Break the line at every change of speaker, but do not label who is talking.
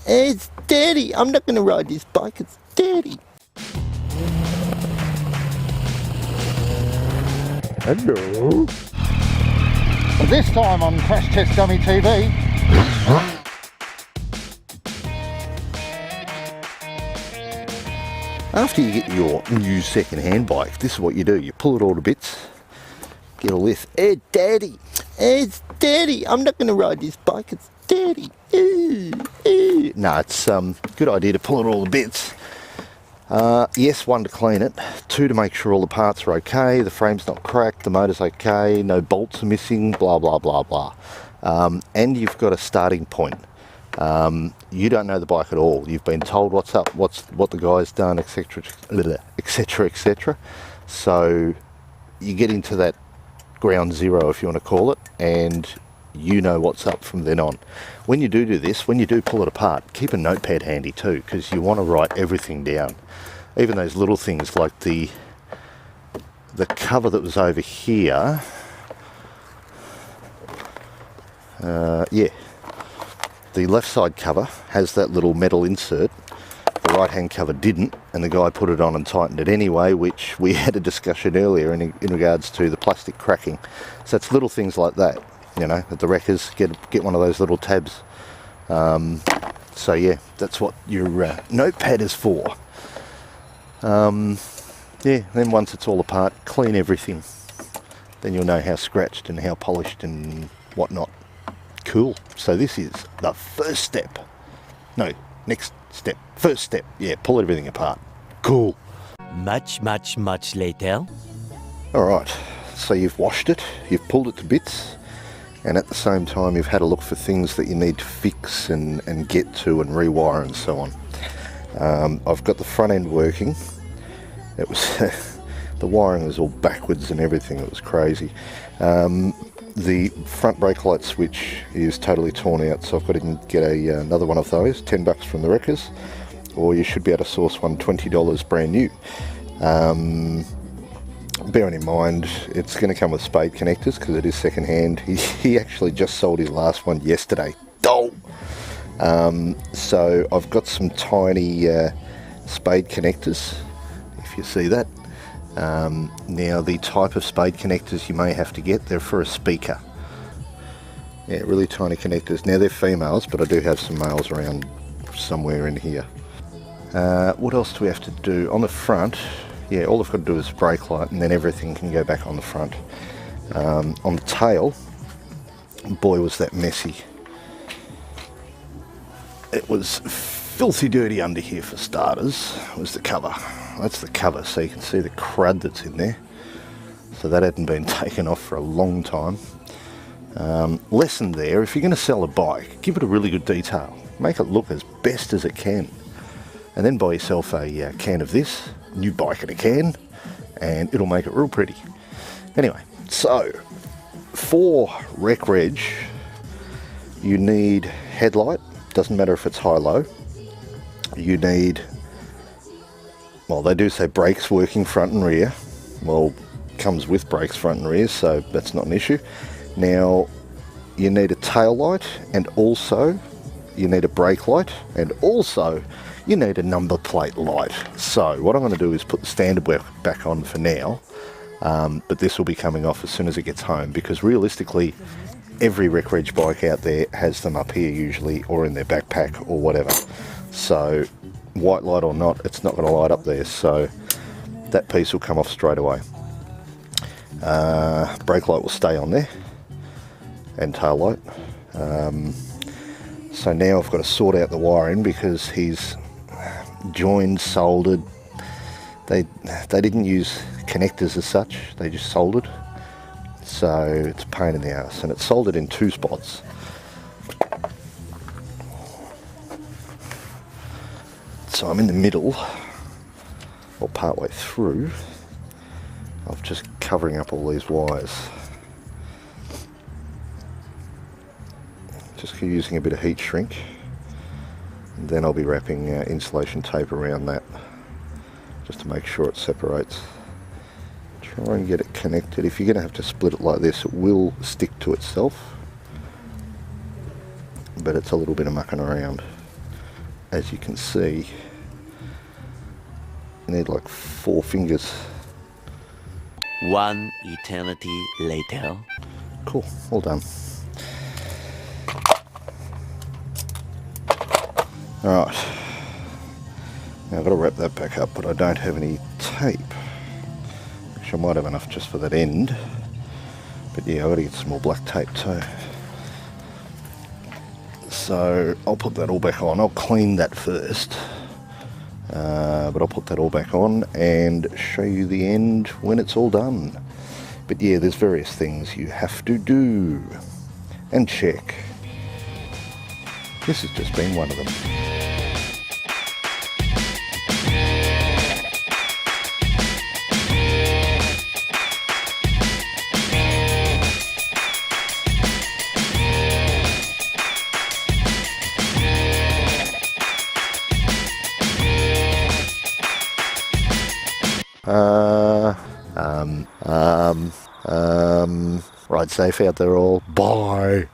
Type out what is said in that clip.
It's dirty. I'm not going to ride this bike. It's dirty. Hello.
This time on Crash Test Dummy TV.
After you get your new second-hand bike, this is what you do. You pull it all to bits, get all this. Hey, Daddy, it's dirty. I'm not going to ride this bike. It's dirty. No, it's good idea to pull it all to bits. Yes, one, to clean it. Two, to make sure all the parts are okay, the frame's not cracked, the motor's okay, no bolts are missing, blah, blah, blah, blah. And you've got a starting point. You don't know the bike at all. You've been told what's up, what the guy's done, etc., etc., etc. So you get into that ground zero, if you want to call it, and you know what's up from then on. When you do this, when you do pull it apart, keep a notepad handy too, because you want to write everything down. Even those little things like the cover that was over here. Yeah. The left side cover has that little metal insert. The right hand cover didn't, and the guy put it on and tightened it anyway, which we had a discussion earlier in regards to the plastic cracking. So it's little things like that, you know, at the wreckers, get one of those little tabs. So yeah, that's what your notepad is for. Yeah, then once it's all apart, clean everything. Then you'll know how scratched and how polished and whatnot. Cool. So this is the first step. No, next step. First step. Yeah, pull everything apart. Cool.
Much later.
Alright, so you've washed it, you've pulled it to bits, and at the same time you've had a look for things that you need to fix and get to and rewire and so on. I've got the front end working. It was the wiring was all backwards and everything. It was crazy. The front brake light switch is totally torn out, so I've got to get another one of those, $10 from the wreckers, or you should be able to source one $20 brand new. Bearing in mind it's going to come with spade connectors because it is second hand. He actually just sold his last one yesterday. Oh! So I've got some tiny spade connectors, if you see that. Now the type of spade connectors you may have to get, they're for a speaker. Yeah, really tiny connectors. Now they're females, but I do have some males around somewhere in here. What else do we have to do? On the front, yeah, all I've got to do is brake light and then everything can go back on the front. On the tail, boy was that messy. It was filthy dirty under here for starters. Was the cover. That's the cover, so you can see the crud that's in there. So that hadn't been taken off for a long time. Lesson there, if you're going to sell a bike, give it a really good detail. Make it look as best as it can. And then buy yourself a can of this, new bike in a can, and it'll make it real pretty. Anyway, so for Rec Reg, you need headlight. Doesn't matter if it's high-low. You need, well, they do say brakes working front and rear. Well, comes with brakes front and rear, so that's not an issue. Now, you need a tail light, and also you need a brake light, and also you need a number plate light. So what I'm going to do is put the standard back on for now, but this will be coming off as soon as it gets home, because realistically every Rec Reg bike out there has them up here usually, or in their backpack or whatever. So white light or not, it's not going to light up there, so that piece will come off straight away. Brake light will stay on there, and tail light. So now I've got to sort out the wiring, because he's joined, soldered. They didn't use connectors as such, they just soldered. So it's a pain in the ass, and it's soldered in two spots. So I'm in the middle, or partway through, of just covering up all these wires. Just using a bit of heat shrink, and then I'll be wrapping insulation tape around that, just to make sure it separates. Try and get it connected. If you're going to have to split it like this, it will stick to itself, but it's a little bit of mucking around. as you can see, you need like 4 fingers.
One eternity later.
Cool, all done. Alright, now I've got to wrap that back up, but I don't have any tape. Actually, I might have enough just for that end. But yeah, I've got to get some more black tape too. So I'll put that all back on. I'll clean that first. But I'll put that all back on and show you the end when it's all done. But yeah, there's various things you have to do and check. This has just been one of them. Ride safe out there all. Bye.